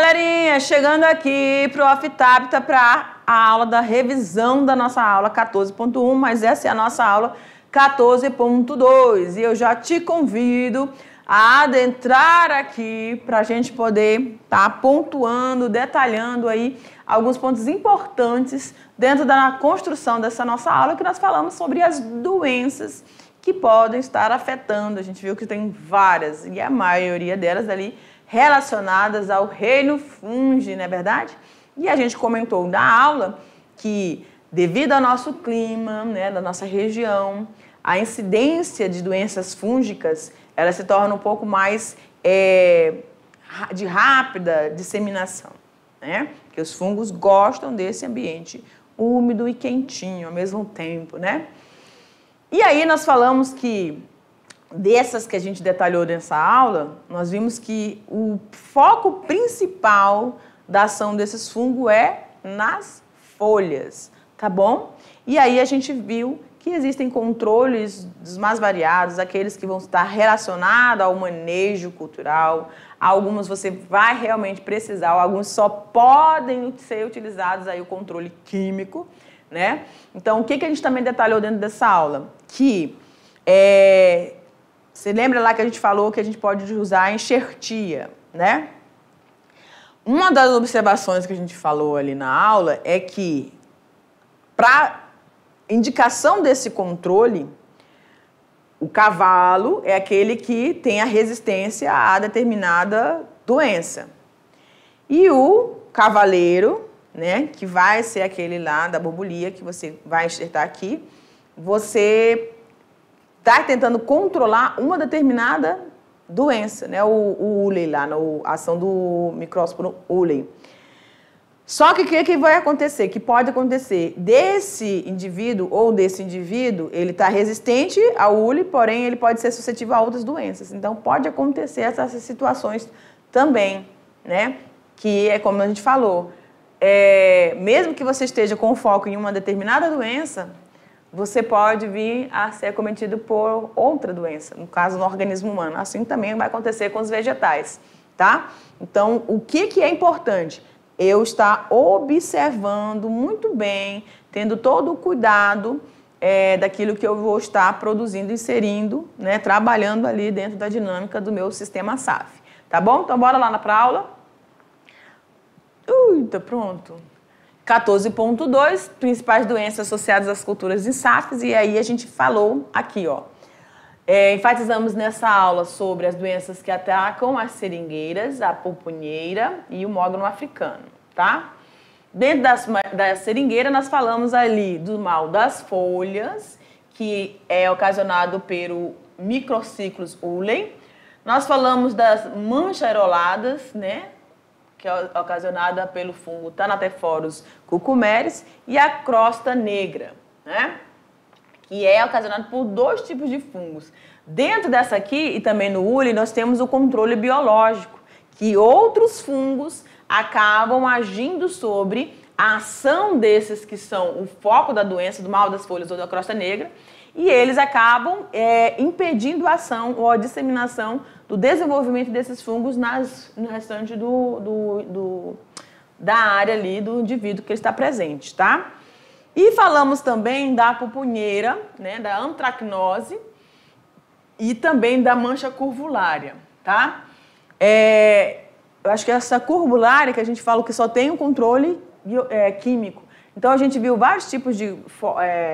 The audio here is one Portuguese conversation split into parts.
galerinha, chegando aqui pro Off-Tapta para a aula da revisão da nossa aula 14.1, mas essa é a nossa aula 14.2 e eu já te convido a adentrar aqui para a gente poder estar pontuando, detalhando aí alguns pontos importantes dentro da construção dessa nossa aula, que nós falamos sobre as doenças que podem estar afetando. A gente viu que tem várias e a maioria delas ali relacionadas ao reino fungi, não é verdade? E a gente comentou na aula que, devido ao nosso clima, né, da nossa região, a incidência de doenças fúngicas, ela se torna um pouco mais de rápida disseminação, né? Porque os fungos gostam desse ambiente úmido e quentinho ao mesmo tempo, né? E aí nós falamos que, dessas que a gente detalhou nessa aula, nós vimos que o foco principal da ação desses fungos é nas folhas, tá bom? E aí a gente viu que existem controles dos mais variados, aqueles que vão estar relacionados ao manejo cultural, alguns você vai realmente precisar, alguns só podem ser utilizados aí o controle químico, né? Então, o que a gente também detalhou dentro dessa aula? Que você lembra lá que a gente falou que a gente pode usar a enxertia, né? Uma das observações que a gente falou ali na aula é que, para indicação desse controle, o cavalo é aquele que tem a resistência a determinada doença. E o cavaleiro, né, que vai ser aquele lá da bobulia que você vai enxertar aqui, você está tentando controlar uma determinada doença, né? O Uley lá, a ação do micrósporo Uley. Só que o que vai acontecer? Que pode acontecer desse indivíduo ou desse indivíduo, ele está resistente ao Uley, porém ele pode ser suscetível a outras doenças. Então pode acontecer essas situações também, né? Que é como a gente falou, mesmo que você esteja com foco em uma determinada doença, você pode vir a ser acometido por outra doença, no caso, no organismo humano. Assim também vai acontecer com os vegetais, tá? Então, o que é importante? Eu estar observando muito bem, tendo todo o cuidado daquilo que eu vou estar produzindo, inserindo, né, trabalhando ali dentro da dinâmica do meu sistema SAF. Tá bom? Então, bora lá para a aula. Tá pronto. 14.2, principais doenças associadas às culturas de SAFs, e aí a gente falou aqui, ó. Enfatizamos nessa aula sobre as doenças que atacam as seringueiras, a pupunheira e o mogno africano, tá? Dentro da seringueira, nós falamos ali do mal das folhas, que é ocasionado pelo microciclos Uley. Nós falamos das manchas aeroladas, né? Que é ocasionada pelo fungo Thanatephorus cucumeris, e a crosta negra, né? Que é ocasionado por dois tipos de fungos. Dentro dessa aqui, e também no Uley, nós temos o controle biológico, que outros fungos acabam agindo sobre a ação desses que são o foco da doença, do mal das folhas ou da crosta negra, e eles acabam impedindo a ação ou a disseminação do desenvolvimento desses fungos no restante da área ali do indivíduo que ele está presente, tá? E falamos também da pupunheira, né, da antracnose e também da mancha curvulária, tá? Eu acho que essa curvulária que a gente fala que só tem um controle químico. Então, a gente viu vários tipos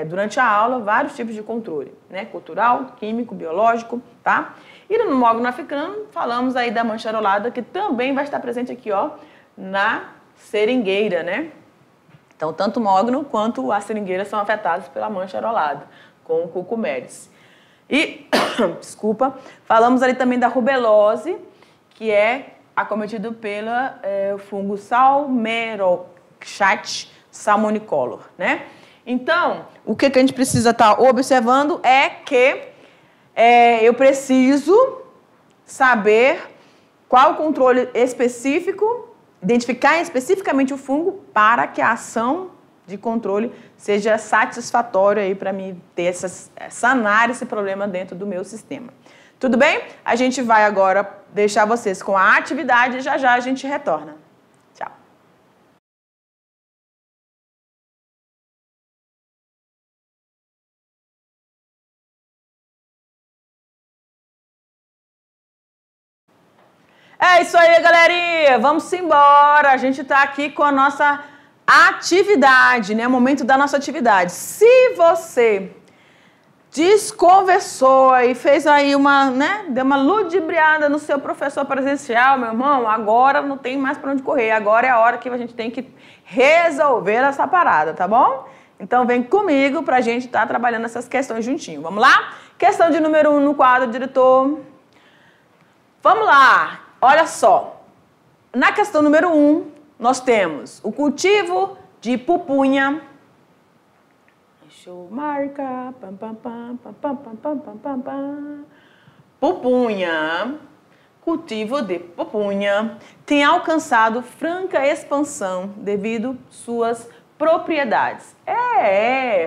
durante a aula, vários tipos de controle, né? Cultural, químico, biológico, tá? E no mogno africano, falamos aí da mancha aerolada, que também vai estar presente aqui, ó, na seringueira, né? Então, tanto o mogno quanto a seringueira são afetados pela mancha aerolada, com o cucumeris. E, desculpa, falamos ali também da rubelose, que é acometido pelo fungo Salmeroxate salmonicolor, né? Então, o que a gente precisa estar observando é que eu preciso saber qual o controle específico, identificar especificamente o fungo para que a ação de controle seja satisfatória aí para mim ter sanar esse problema dentro do meu sistema. Tudo bem? A gente vai agora deixar vocês com a atividade e já já a gente retorna. É isso aí, galerinha. Vamos embora. A gente tá aqui com a nossa atividade, né? Momento da nossa atividade. Se você desconversou e fez aí deu uma ludibriada no seu professor presencial, meu irmão, agora não tem mais para onde correr. Agora é a hora que a gente tem que resolver essa parada, tá bom? Então vem comigo pra gente estar trabalhando essas questões juntinho. Vamos lá? Questão de número 1 no quadro, diretor. Vamos lá. Olha só. Na questão número 1, nós temos o cultivo de pupunha. Deixa eu marcar. Pupunha, cultivo de pupunha, tem alcançado franca expansão devido suas propriedades.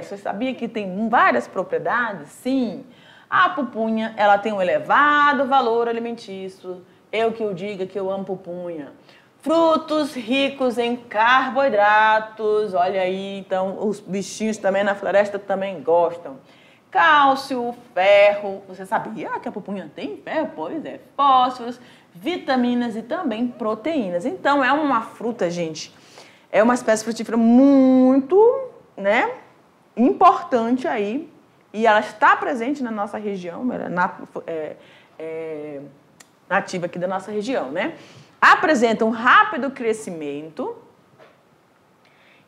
Você sabia que tem várias propriedades? Sim. A pupunha, ela tem um elevado valor alimentício. Eu que eu diga que eu amo pupunha. Frutos ricos em carboidratos, olha aí, então os bichinhos também na floresta também gostam. Cálcio, ferro, você sabia que a pupunha tem ferro? Pois é, fósforos, vitaminas e também proteínas. Então é uma fruta, gente, é uma espécie frutífera muito, importante aí e ela está presente na nossa região, nativa aqui da nossa região, né? Apresenta um rápido crescimento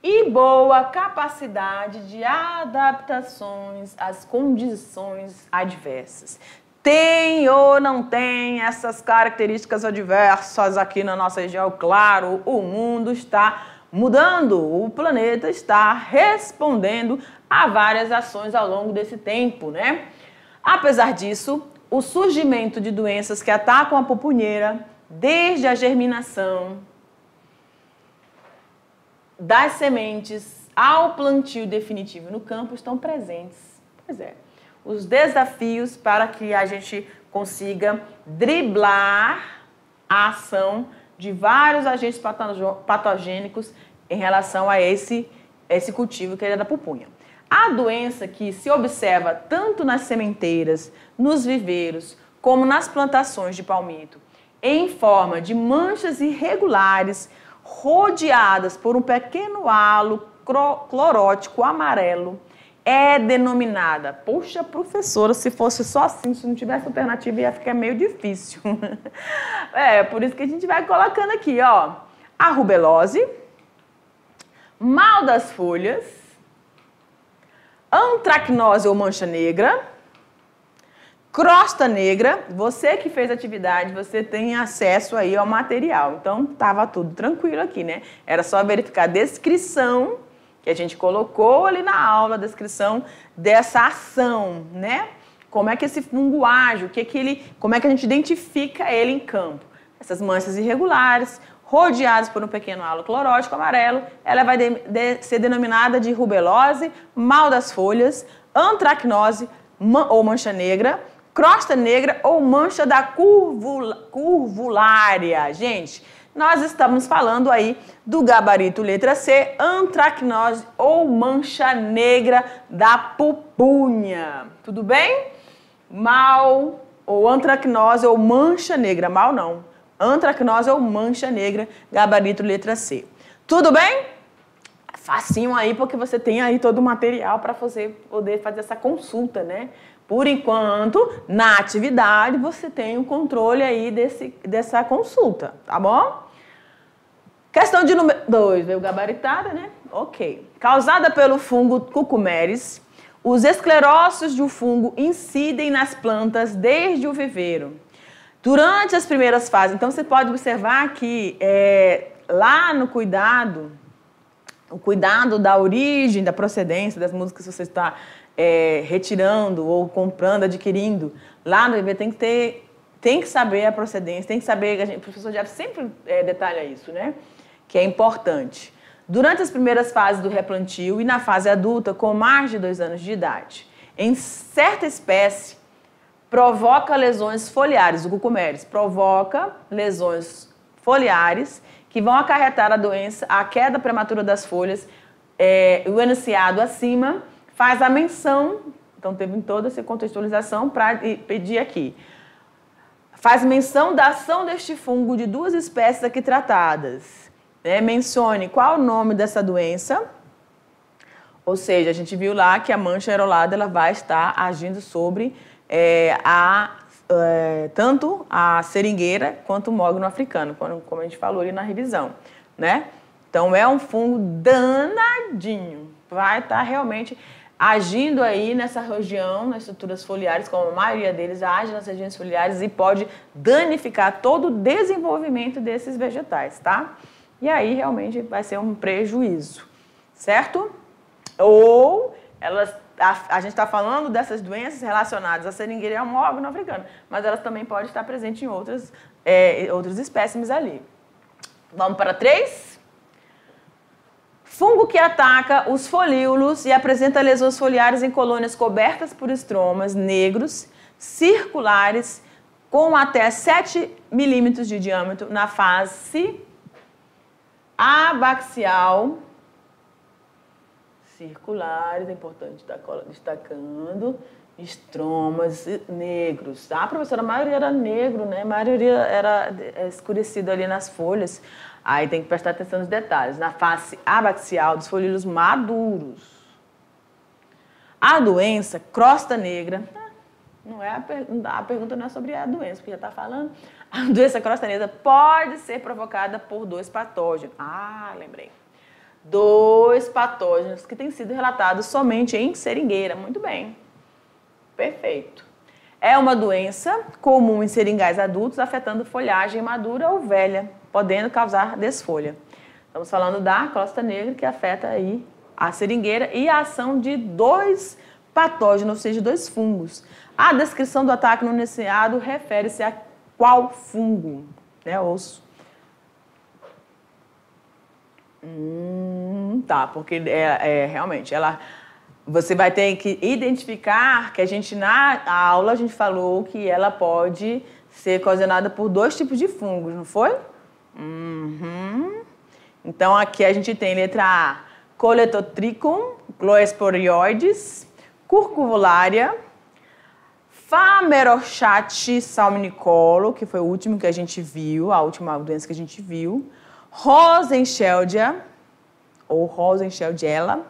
e boa capacidade de adaptações às condições adversas. Tem ou não tem essas características adversas aqui na nossa região? Claro, o mundo está mudando, o planeta está respondendo a várias ações ao longo desse tempo, né? Apesar disso, o surgimento de doenças que atacam a pupunheira desde a germinação das sementes ao plantio definitivo no campo estão presentes. Pois é, os desafios para que a gente consiga driblar a ação de vários agentes patogênicos em relação a esse cultivo que é da pupunha. A doença que se observa tanto nas sementeiras, nos viveiros, como nas plantações de palmito, em forma de manchas irregulares, rodeadas por um pequeno halo clorótico amarelo, é denominada... Poxa, professora, se fosse só assim, se não tivesse alternativa, ia ficar meio difícil. Por isso que a gente vai colocando aqui, ó. A rubelose, mal das folhas, antracnose ou mancha negra, crosta negra. Você que fez atividade, você tem acesso aí ao material. Então, estava tudo tranquilo aqui, né? Era só verificar a descrição que a gente colocou ali na aula, a descrição dessa ação, né? Como é que esse fungo age, como é que a gente identifica ele em campo. Essas manchas irregulares, rodeadas por um pequeno halo clorótico amarelo, ela vai ser denominada de rubelose, mal das folhas, antracnose ou mancha negra, crosta negra ou mancha da curvulária. Gente, nós estamos falando aí do gabarito letra C, antracnose ou mancha negra da pupunha. Tudo bem? Mal ou antracnose ou mancha negra. Mal não. Antracnose ou mancha negra, gabarito letra C. Tudo bem? Facinho aí, porque você tem aí todo o material para poder fazer essa consulta, né? Por enquanto, na atividade, você tem o controle aí dessa consulta, tá bom? Questão de número 2, veio gabaritada, né? Ok. Causada pelo fungo Cucumeris, os esclerócios do fungo incidem nas plantas desde o viveiro. Durante as primeiras fases, então você pode observar que lá no cuidado, o cuidado da origem, da procedência das músicas que você está retirando ou comprando, adquirindo, lá no bebê tem que saber a procedência, tem que saber, o professor Jeff sempre detalha isso, né? Que é importante. Durante as primeiras fases do replantio e na fase adulta, com mais de 2 anos de idade, em certa espécie, provoca lesões foliares, o Cucumeris provoca lesões foliares que vão acarretar a doença, a queda prematura das folhas, o enunciado acima faz a menção, então teve toda essa contextualização para pedir aqui. faz menção da ação deste fungo de 2 espécies aqui tratadas. Mencione qual o nome dessa doença. Ou seja, a gente viu lá que a mancha aerolada ela vai estar agindo sobre tanto a seringueira quanto o mogno africano, como a gente falou ali na revisão, né? Então, é um fungo danadinho. Vai estar realmente agindo aí nessa região, nas estruturas foliares, como a maioria deles age nas regiões foliares e pode danificar todo o desenvolvimento desses vegetais, tá? E aí, realmente, vai ser um prejuízo, certo? Ou a gente está falando dessas doenças relacionadas à seringueira e ao mogno africano, mas elas também podem estar presentes em outros espécimes ali. Vamos para 3? Fungo que ataca os folíolos e apresenta lesões foliares em colônias cobertas por estromas negros, circulares, com até 7 milímetros de diâmetro na face abaxial. Circulares, é importante estar destacando, estromas negros. A professora, a maioria era negro, né? A maioria era escurecido ali nas folhas. Aí tem que prestar atenção nos detalhes. Na face abaxial dos folíolos maduros. A doença, crosta negra, a pergunta não é sobre a doença, porque já está falando. A doença crosta negra pode ser provocada por 2 patógenos. Lembrei. 2 patógenos que têm sido relatados somente em seringueira. Muito bem. Perfeito. É uma doença comum em seringais adultos, afetando folhagem madura ou velha, podendo causar desfolha. Estamos falando da crosta negra, que afeta aí a seringueira e a ação de 2 patógenos, ou seja, 2 fungos. A descrição do ataque no enunciado refere-se a qual fungo? Osso. Tá, porque realmente você vai ter que identificar que na aula a gente falou que ela pode ser ocasionada por 2 tipos de fungos, não foi? Então aqui a gente tem letra A, Coletotrichum, Gloesporioides, Curcuvularia, Phamerochat salminicolo, que foi o último que a gente viu, a última doença que a gente viu, Rosenscheldia, ou Rosenscheldiella,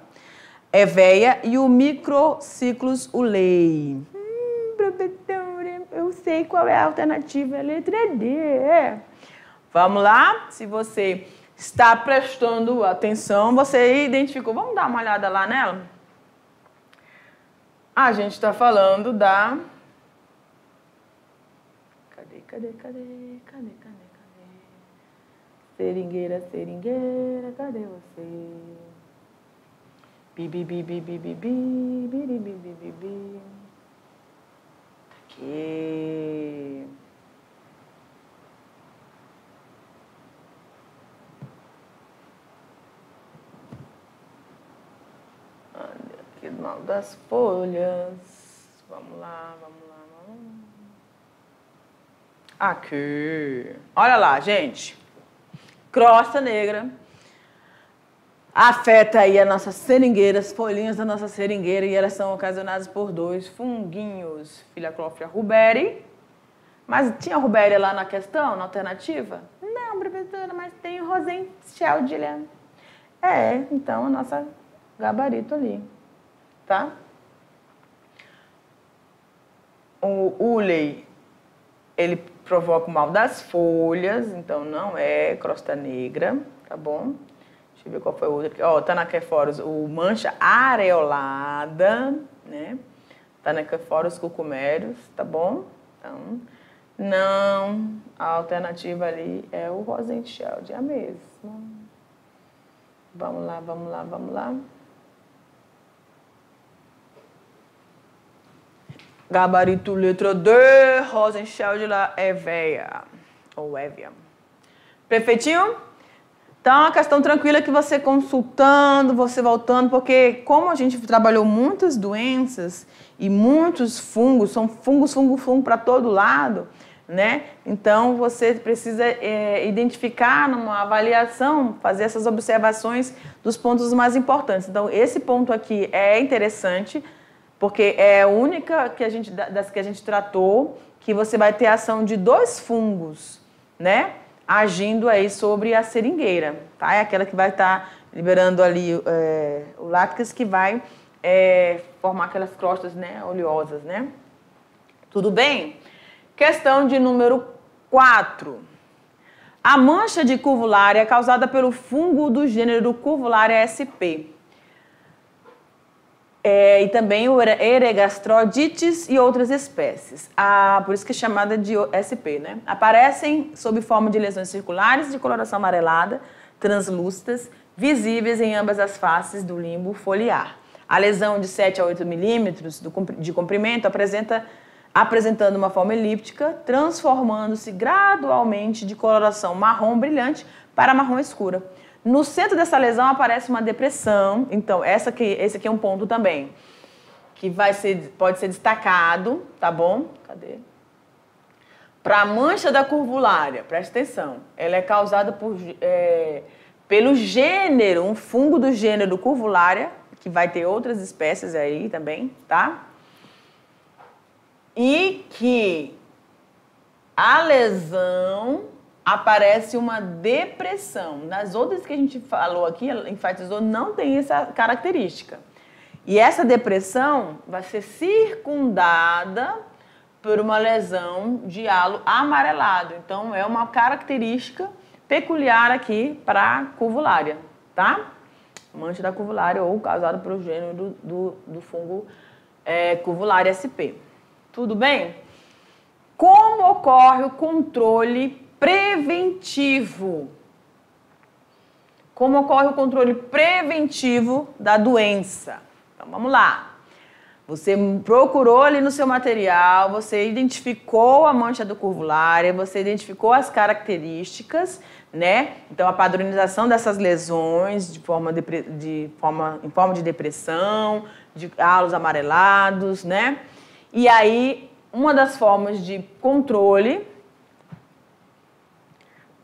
Eveia e o Microciclus ulei. Professora, eu sei qual é a alternativa, a letra D. Vamos lá? Se você está prestando atenção, você identificou. Vamos dar uma olhada lá nela? A gente está falando da... Cadê? Seringueira, cadê você? Bi. Aqui. Aqui do mal das folhas. Vamos lá. Aqui. Olha lá, gente. Crosta negra afeta aí as nossas seringueiras, folhinhas da nossa seringueira, e elas são ocasionadas por 2 funguinhos, Phylaclophyra ruberi. Mas tinha rubéria lá na questão, na alternativa? Não, professora, mas tem o Rosenscheldia. Então, a nossa gabarito ali, tá? O ulei, ele provoca o mal das folhas, então não é crosta negra, tá bom? Deixa eu ver qual foi o outro. Tanaquephorus, o mancha areolada, né? Tanaquephorus cucumérios, tá bom? Então, não, a alternativa ali é o Rosenscheldia mesmo. Vamos lá. Gabarito letra D, Rosenscheldia Eveia, ou Evia. Perfeitinho? Então, é uma questão tranquila que você consultando, você voltando, porque como a gente trabalhou muitas doenças e muitos fungos, são fungo para todo lado, né? Então, você precisa identificar numa avaliação, fazer essas observações dos pontos mais importantes. Então, esse ponto aqui é interessante, porque é a única das que a gente tratou que você vai ter a ação de 2 fungos, né? Agindo aí sobre a seringueira, tá? É aquela que vai estar liberando ali o látex que vai formar aquelas crostas, né, oleosas, né? Tudo bem? Questão de número 4. A mancha de curvulária é causada pelo fungo do gênero Curvularia sp. E também o Eregastrodites e outras espécies. Por isso que é chamada de SP, né? Aparecem sob forma de lesões circulares de coloração amarelada, translúcidas, visíveis em ambas as faces do limbo foliar. A lesão de 7 a 8 milímetros de comprimento apresentando uma forma elíptica, transformando-se gradualmente de coloração marrom brilhante para marrom escura. No centro dessa lesão aparece uma depressão. Então, esse aqui é um ponto também, que pode ser destacado, tá bom? Cadê? Para a mancha da curvulária, presta atenção, ela é causada pelo gênero, um fungo do gênero Curvularia, que vai ter outras espécies aí também, tá? E que a lesão aparece uma depressão. Nas outras que a gente falou aqui, enfatizou, não tem essa característica. E essa depressão vai ser circundada por uma lesão de halo amarelado. Então, é uma característica peculiar aqui para a curvulária, tá? Mancha da curvulária ou causada pelo gênero do fungo Curvularia sp. Tudo bem? Como ocorre o controle preventivo? Como ocorre o controle preventivo da doença? Então, vamos lá. Você procurou ali no seu material, você identificou a mancha do curvulária, você identificou as características, né? Então, a padronização dessas lesões em forma de depressão, de halos amarelados, né? E aí, uma das formas de controle,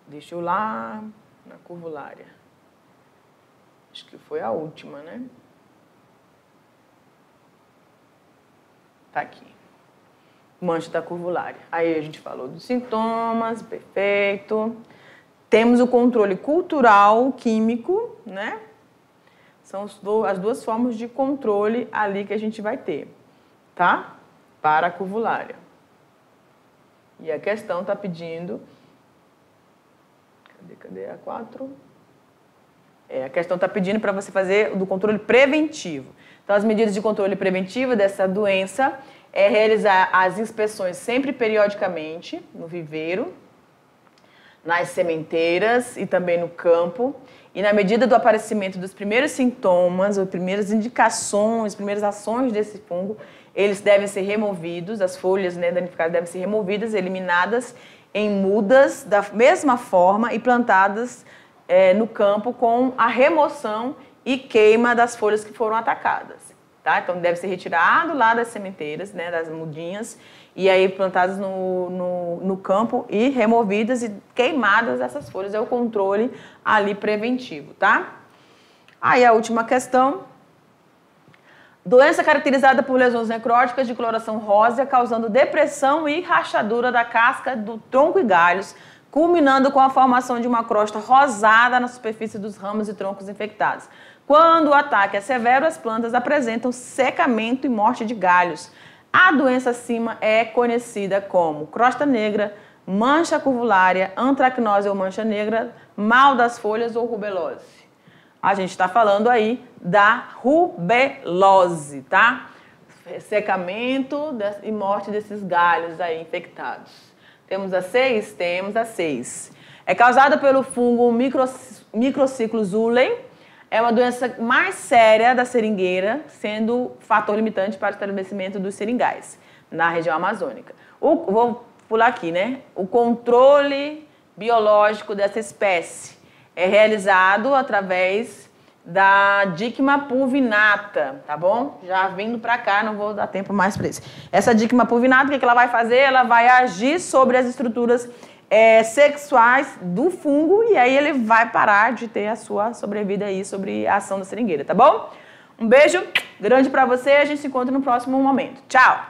deixa eu lá na curvulária, acho que foi a última, né? Tá aqui, mancha da curvulária. Aí a gente falou dos sintomas, perfeito. Temos o controle cultural, químico, né? São as duas formas de controle ali que a gente vai ter, tá? Para a curvulária. E a questão está pedindo... Cadê a 4? A questão está pedindo para você fazer do controle preventivo. Então, as medidas de controle preventivo dessa doença é realizar as inspeções sempre periodicamente no viveiro, nas sementeiras e também no campo. E na medida do aparecimento dos primeiros sintomas, ou primeiras indicações, primeiras ações desse fungo, eles devem ser removidos, as folhas, né, danificadas devem ser removidas, eliminadas em mudas da mesma forma e plantadas no campo com a remoção e queima das folhas que foram atacadas, tá? Então, deve ser retirado lá das sementeiras, né, das mudinhas, e aí plantadas no campo e removidas e queimadas essas folhas. É o controle ali preventivo, tá? Aí a última questão. Doença caracterizada por lesões necróticas de coloração rosa, causando depressão e rachadura da casca do tronco e galhos, culminando com a formação de uma crosta rosada na superfície dos ramos e troncos infectados. Quando o ataque é severo, as plantas apresentam secamento e morte de galhos. A doença acima é conhecida como crosta negra, mancha curvulária, antracnose ou mancha negra, mal das folhas ou rubelose. A gente está falando aí da rubelose, tá? Secamento e morte desses galhos aí infectados. Temos a 6? Temos a 6. É causada pelo fungo Microciclo zulem. É uma doença mais séria da seringueira, sendo fator limitante para o estabelecimento dos seringais na região amazônica. Vou pular aqui, né? O controle biológico dessa espécie é realizado através da Dicma pulvinata, tá bom? Já vindo para cá, não vou dar tempo mais para isso. Essa Dicma pulvinata, o que ela vai fazer? Ela vai agir sobre as estruturas sexuais do fungo e aí ele vai parar de ter a sua sobrevida aí sobre a ação da seringueira, tá bom? Um beijo grande para você, a gente se encontra no próximo momento. Tchau!